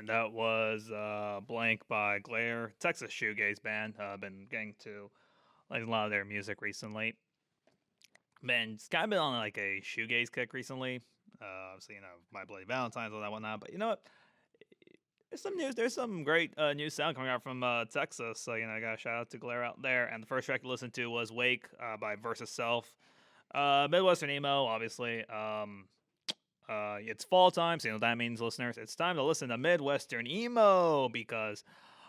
And that was Blank by Glare, Texas shoegaze band. I've been getting to like a lot of their music recently. Man, it's kind of been on like a shoegaze kick recently. Obviously, My Bloody Valentine's, all that whatnot. But you know what? There's some news. There's some great new sound coming out from Texas. So I got a shout out to Glare out there. And the first track to listen to was Wake by Versus Self. Midwestern emo, obviously. It's fall time, so what that means, listeners. It's time to listen to Midwestern emo because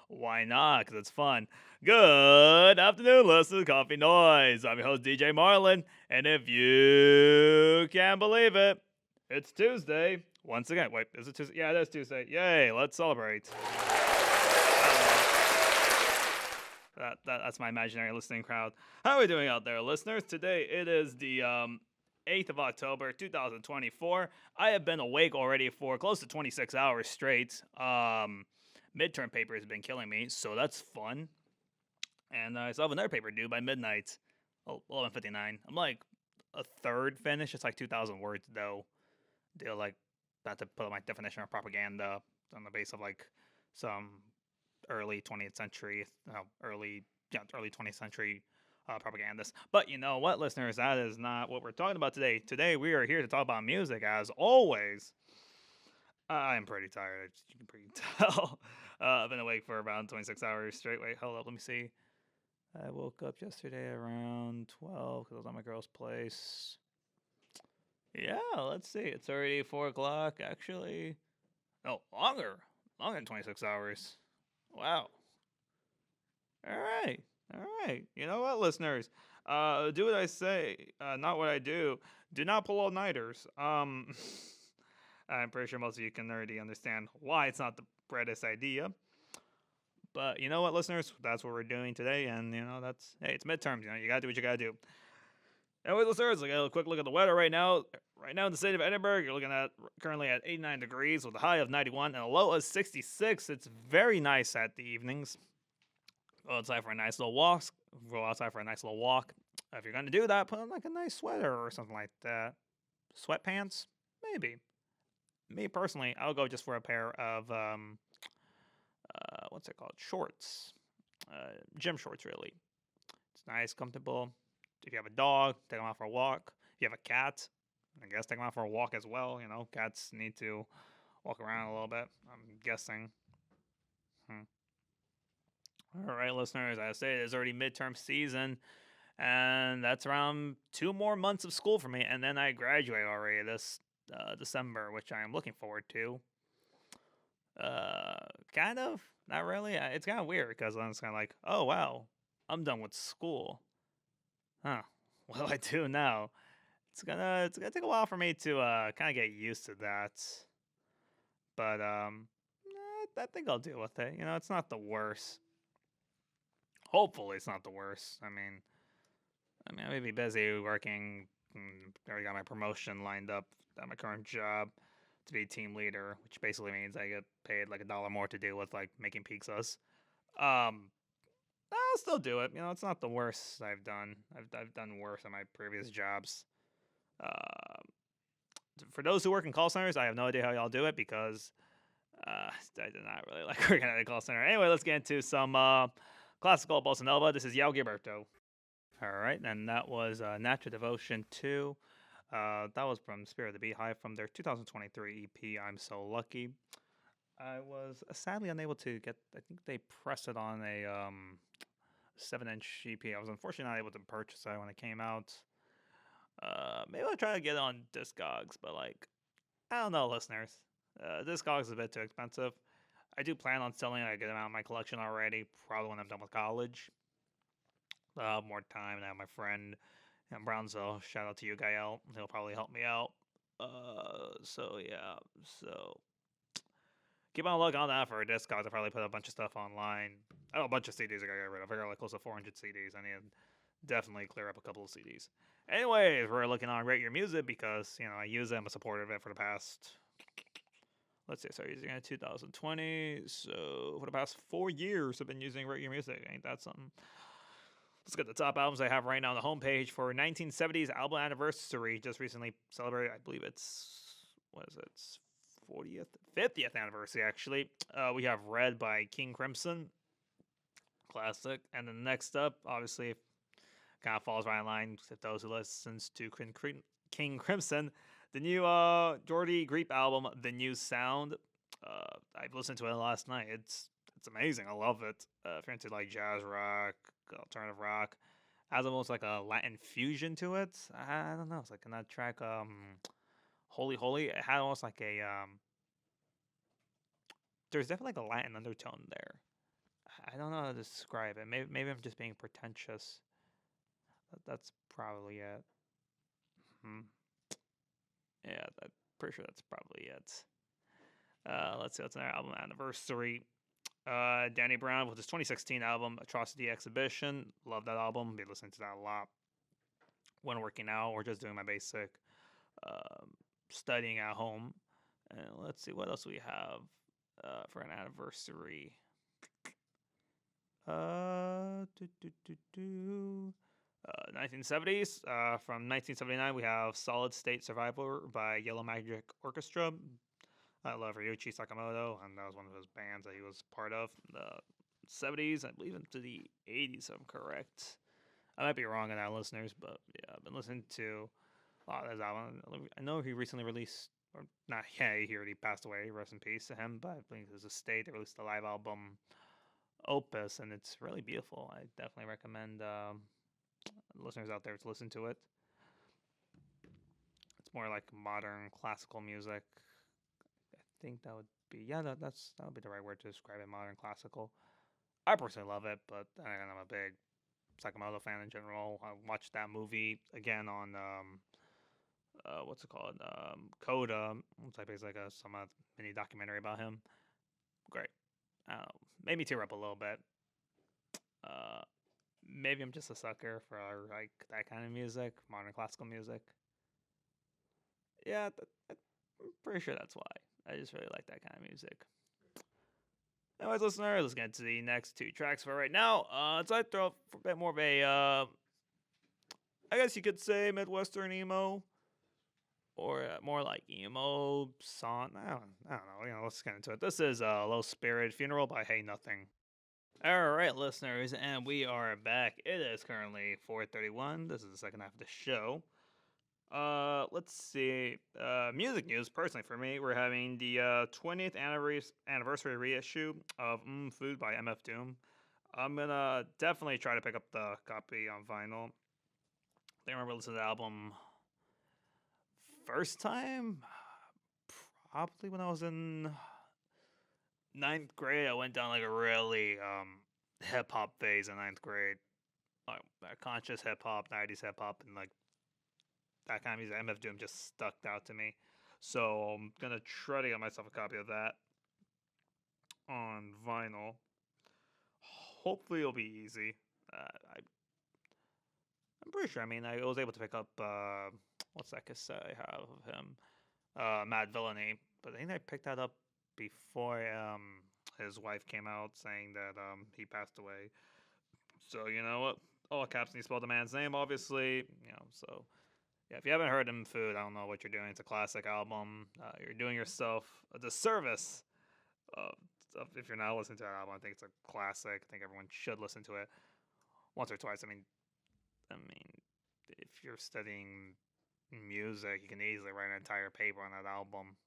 why not? Because it's fun. Good afternoon, listeners. Coffee Noise. I'm your host, DJ Marlin, and if you can't believe it, it's Tuesday. Once again, wait, is it Tuesday? Yeah, it is Tuesday. Yay, let's celebrate. That's my imaginary listening crowd. How are we doing out there, listeners? Today it is the 8th of October, 2024. I have been awake already for close to 26 hours straight. Midterm paper has been killing me, so that's fun. And I still have another paper due by midnight, 11:59. I'm like a third finished. It's like 2,000 words, though. They'll like not to put my definition of propaganda on the base of like some early 20th century, early 20th century propagandists. But you know what, listeners? That is not what we're talking about today. Today we are here to talk about music, as always. I'm pretty tired, as you can pretty tell. I've been awake for around 26 hours straight. Wait, hold up, let me see. I woke up yesterday around 12 because I was at my girl's place. Yeah, let's see. It's already 4 o'clock, actually. No, longer. Longer than 26 hours. Wow. All right. You know what, listeners? Do what I say, not what I do. Do not pull all-nighters. I'm pretty sure most of you can already understand why it's not the brightest idea. But you know what, listeners? That's what we're doing today, and hey, it's midterms. You gotta do what you gotta do. Anyway, listeners, I got a quick look at the weather right now. Right now in the city of Edinburgh, you're looking at currently at 89 degrees with a high of 91 and a low of 66. It's very nice at the evenings. Go outside for a nice little walk. If you're gonna do that, put on like a nice sweater or something like that. Sweatpants, maybe. Me personally, I'll go just for a pair of what's it called? Shorts, gym shorts. Really, it's nice, comfortable. If you have a dog, take them out for a walk. If you have a cat, I guess take them out for a walk as well. Cats need to walk around a little bit, I'm guessing. All right, listeners, as I say, it is already midterm season, and that's around 2 more months of school for me, and then I graduate already this December, which I am looking forward to. Kind of, not really. It's kind of weird because I'm just kind of like, oh wow, I'm done with school. Huh? What do I do now? It's gonna take a while for me to kind of get used to that, but I think I'll deal with it. It's not the worst. Hopefully, it's not the worst. I mean, I may be busy working. I already got my promotion lined up at my current job to be team leader, which basically means I get paid like $1 more to do with like making pizzas. I'll still do it. It's not the worst I've done. I've done worse in my previous jobs. For those who work in call centers, I have no idea how y'all do it because I did not really like working at a call center. Anyway, let's get into some classical bossa nova. This is Yao Gilberto. All right, and that was Natural Devotion 2. That was from Spirit of the Beehive from their 2023 EP, I'm So Lucky. I was sadly unable to get, I think they pressed it on a 7-inch EP. I was unfortunately not able to purchase it when it came out. Maybe I'll try to get it on Discogs, but I don't know, listeners. Discogs is a bit too expensive. I do plan on selling a good amount of my collection already, probably when I'm done with college. I'll have more time, and I have my friend in Brownsville. Shout out to you, Gael. He'll probably help me out. So keep on looking on that for Discogs. I'll probably put a bunch of stuff online. I have a bunch of CDs I gotta get rid of. I got like close to 400 CDs. I need to definitely clear up a couple of CDs. Anyways, we're looking on Rate Your Music because, I use it. I'm a supporter of it for the past, let's see, I started using it in 2020. So for the past 4 years, I've been using Rate Your Music. Ain't that something? Let's get the top albums I have right now on the homepage for 1970s album anniversary. Just recently celebrated, I believe it's, 40th, 50th anniversary, actually. We have Red by King Crimson. Classic. And then next up, obviously, kind of falls right in line with those who listens to King Crimson. The new Jordy Griep album, The New Sound. I've listened to it last night. It's amazing. I love it. If you're into like jazz rock, alternative rock, has almost like a Latin fusion to it. I don't know. It's like in that track, Holy Holy. It had almost like a There's definitely like a Latin undertone there. I don't know how to describe it. Maybe I'm just being pretentious. That's probably it. Hmm. Yeah, I'm pretty sure that's probably it. Let's see what's another album anniversary. Danny Brown with his 2016 album Atrocity Exhibition. Love that album. Be listening to that a lot when working out or just doing my basic studying at home. And let's see what else we have for an anniversary. 1970s. From 1979, we have Solid State Survivor by Yellow Magic Orchestra. I love Ryuichi Sakamoto, and that was one of his bands that he was part of in the 70s, I believe into the 80s, if I'm correct. I might be wrong on that, listeners, but yeah, I've been listening to a lot of his album. I know he recently released, or not, yeah, he already passed away, rest in peace to him, but I think his estate, they released a live album, Opus, and it's really beautiful. I definitely recommend listeners out there to listen to it. It's more like modern classical music. I think that would be that would be the right word to describe it. Modern classical. I personally love it, but I'm a big Sakamoto fan in general. I watched that movie again on what's it called? Coda. It's like basically like some mini documentary about him. Great. I don't know. Made me tear up a little bit. Maybe I'm just a sucker for like that kind of music, modern classical music. Yeah, I'm pretty sure that's why. I just really like that kind of music. Anyways, listener, let's get to the next two tracks for right now. So I throw a bit more of a, I guess you could say Midwestern emo, or more like emo song. I don't know. Let's get into it. This is Low Spirit Funeral by Hey Nothing. All right, listeners, and we are back. It is currently 4:31. This is the second half of the show. Let's see. Music news. Personally, for me, we're having the 20th anniversary reissue of Food by MF Doom. I'm gonna definitely try to pick up the copy on vinyl. I remember listening to the album first time, probably when I was in ninth grade. I went down like a really hip hop phase in ninth grade, like conscious hip hop, 90s hip hop, and like that kind of music. MF Doom just stuck out to me, so I'm gonna try to get myself a copy of that on vinyl. Hopefully, it'll be easy. I'm pretty sure. I mean, I was able to pick up what's that cassette I have of him, Mad Villainy, but I think I picked that up before his wife came out saying that he passed away. So you know what? All caps need to spell the man's name, obviously. So yeah, if you haven't heard him, Food, I don't know what you're doing. It's a classic album. You're doing yourself a disservice. If you're not listening to that album, I think it's a classic. I think everyone should listen to it once or twice. I mean, if you're studying music, you can easily write an entire paper on that album.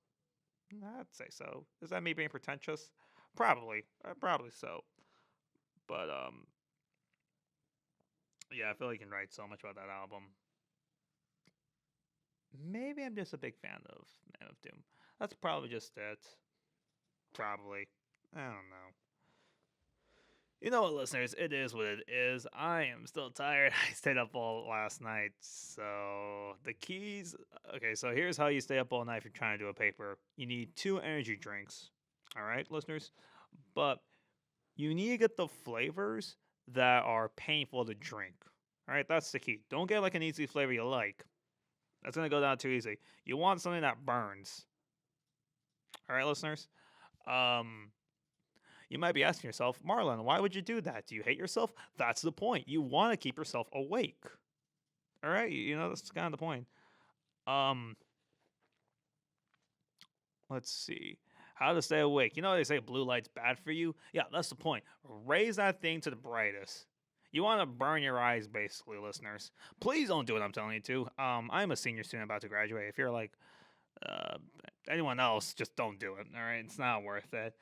I'd say so. Is that me being pretentious? Probably so. But yeah, I feel like you can write so much about that album. Maybe I'm just a big fan of Man of Doom. That's probably just it. Probably. I don't know. You know what, listeners? It is what it is. I am still tired. I stayed up all last night. So, the keys. Okay, so here's how you stay up all night if you're trying to do a paper. You need 2 energy drinks. All right, listeners? But you need to get the flavors that are painful to drink. All right, that's the key. Don't get like an easy flavor you like. That's going to go down too easy. You want something that burns. All right, listeners? You might be asking yourself, Marlon, why would you do that? Do you hate yourself? That's the point. You want to keep yourself awake. All right? That's kind of the point. Let's see. How to stay awake. You know they say blue light's bad for you? Yeah, that's the point. Raise that thing to the brightest. You want to burn your eyes, basically, listeners. Please don't do what I'm telling you to. I'm a senior student about to graduate. If you're like uh, anyone else, just don't do it. All right, it's not worth it.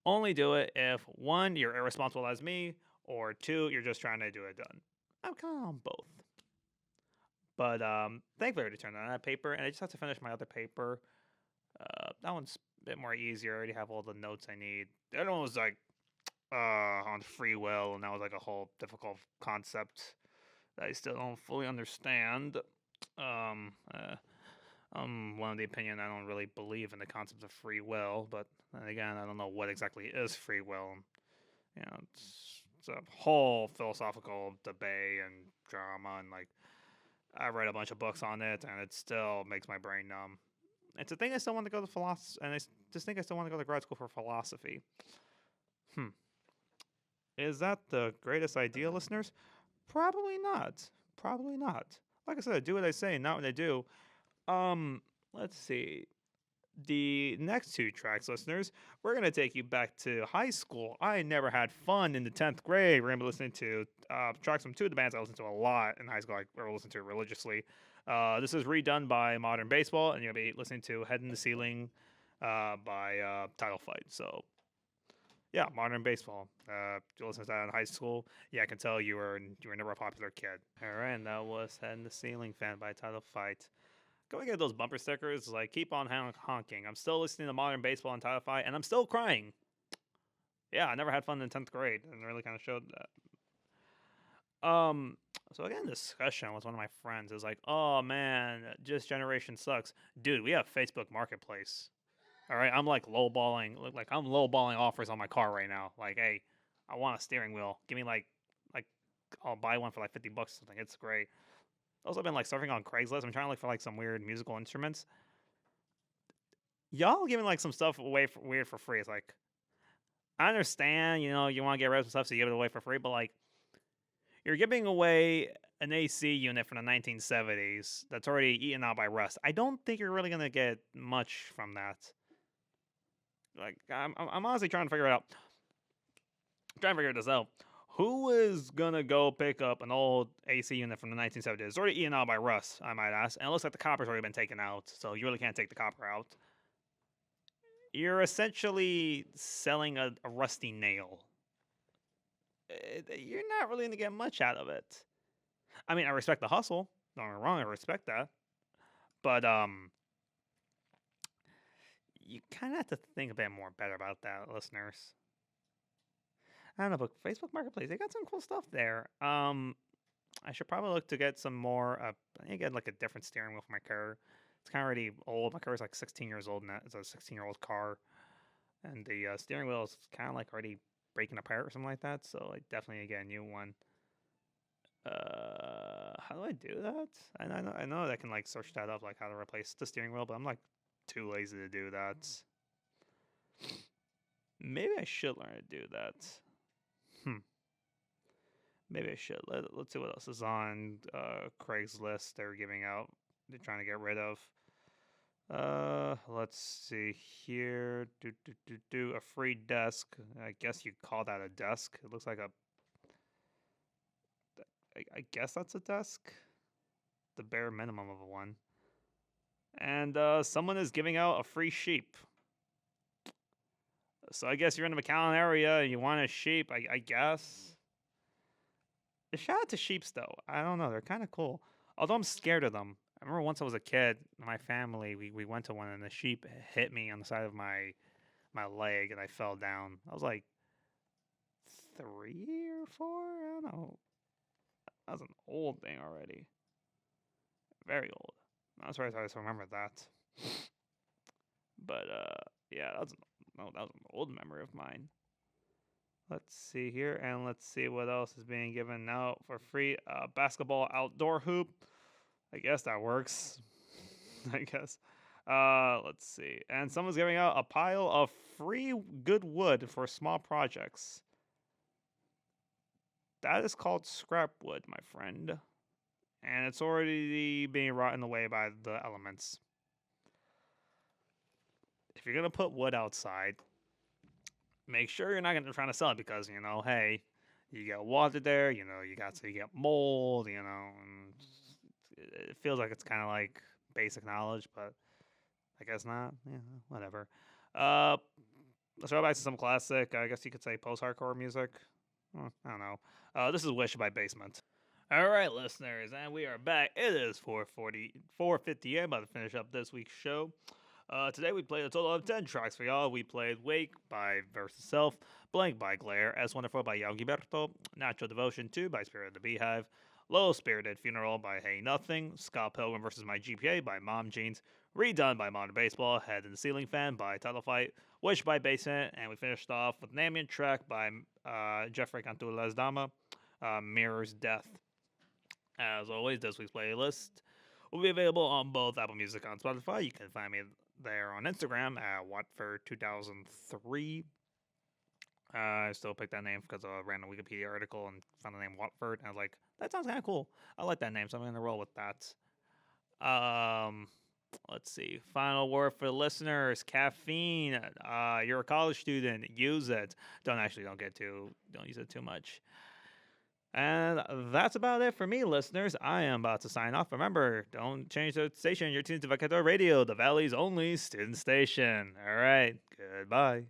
Only do it if one, you're irresponsible as me, or two, you're just trying to do it done. I'm kind of on both. But thankfully, I already turned on that paper, and I just have to finish my other paper. That one's a bit more easier. I already have all the notes I need. The other one was like on free will, and that was like a whole difficult concept that I still don't fully understand. Um, uh, I'm one of the opinion I don't really believe in the concept of free will, but then again, I don't know what exactly is free will. It's a whole philosophical debate and drama, and like I read a bunch of books on it, and it still makes my brain numb. It's a thing I still want to go to philosophy, and I just think I still want to go to grad school for philosophy. Hmm. Is that the greatest idea, listeners? Probably not. Probably not. Like I said, do what I say, not what I do. Let's see. The next two tracks, listeners, we're going to take you back to high school. I never had fun in the 10th grade. We're going to be listening to tracks from two of the bands I listened to a lot in high school. I listened to religiously. This is redone by Modern Baseball, and you'll be listening to Head in the Ceiling by Title Fight. So, yeah, Modern Baseball. You listened to that in high school. Yeah, I can tell you were never a popular kid. All right, and that was Head in the Ceiling fan by Title Fight. Go and get those bumper stickers. Like, keep on honking. I'm still listening to Modern Baseball and Title Fight, and I'm still crying. Yeah, I never had fun in 10th grade, and it really kind of showed that. So I got in a discussion with one of my friends. It was like, oh man, just generation sucks. Dude, we have Facebook Marketplace. All right, I'm like I'm lowballing offers on my car right now. Like, hey, I want a steering wheel. Give me like I'll buy one for like $50 or something. It's great. Also been like surfing on Craigslist. I'm trying to look for like some weird musical instruments. Y'all giving like some stuff away for weird for free. It's like I understand, you know, you want to get rid of some stuff, so you give it away for free. But like, you're giving away an AC unit from the 1970s that's already eaten out by rust. I don't think you're really gonna get much from that. Like, I'm honestly trying to figure it out. Trying to figure this out. Who is gonna go pick up an old AC unit from the 1970s? It's already eaten out by rust, I might ask. And it looks like the copper's already been taken out, so you really can't take the copper out. You're essentially selling a rusty nail. You're not really gonna get much out of it. I mean, I respect the hustle. Don't get me wrong, I respect that. But you kind of have to think a bit more better about that, listeners. I don't know, but Facebook Marketplace, they got some cool stuff there. I should probably look to get some more. I need to get like a different steering wheel for my car. It's kind of already old. My car is like 16 years old, and it's a 16-year-old car, and the steering wheel is kind of like already breaking apart or something like that. So I definitely need to get a new one. How do I do that? I know that I can like search that up, like how to replace the steering wheel, but I'm like too lazy to do that. Maybe I should learn to do that. Maybe I should. Let's see what else is on Craigslist. They're giving out. They're trying to get rid of. Let's see here. Do a free desk. I guess you'd call that a desk. It looks like a. I guess that's a desk. The bare minimum of one. And someone is giving out a free sheep. So I guess you're in the McAllen area and you want a sheep. I guess. Shout out to sheeps though. I don't know. They're kind of cool. Although I'm scared of them. I remember once I was a kid, my family, we went to one and the sheep hit me on the side of my leg and I fell down. I was like 3 or 4. I don't know. That was an old thing already. Very old. I'm surprised I just remember that. But yeah, that was an old memory of mine. Let's see here, and let's see what else is being given out for free. Basketball outdoor hoop. I guess that works. I guess. Let's see. And someone's giving out a pile of free good wood for small projects. That is called scrap wood, my friend. And it's already being rotten away by the elements. if you're gonna put wood outside, make sure you're not gonna try to sell it because hey, you get water there, you get mold, and it feels like it's kind of like basic knowledge, but I guess not. Yeah, whatever. Uh, let's go back to some classic. I guess you could say post-hardcore music. I don't know. This is "Wish" by Basement. All right, listeners, and we are back. It is 4:50 a.m. About to finish up this week's show. Today we played a total of 10 tracks for y'all. We played Wake by Versus Self, Blank by Glare, As Wonderful by Young Gilberto, Natural Devotion 2 by Spirit of the Beehive, Low Spirited Funeral by Hey Nothing, Scott Pilgrim vs. My GPA by Mom Jeans, Redone by Modern Baseball, Head in the Ceiling Fan by Title Fight, Wish by Basement, and we finished off with an ambient track by Jeffrey Cantula's Dama, Mirror's Death. As always, this week's playlist will be available on both Apple Music and Spotify. You can find me there on Instagram at Watford2003. I still picked that name because of a random Wikipedia article and found the name Watford. And I was like, that sounds kind of cool. I like that name, so I'm going to roll with that. Let's see. Final word for the listeners. Caffeine. You're a college student. Use it. Don't use it too much. And that's about it for me, listeners. I am about to sign off. Remember, don't change the station. You're tuned to Vaquero Radio, the Valley's only student station. All right. Goodbye.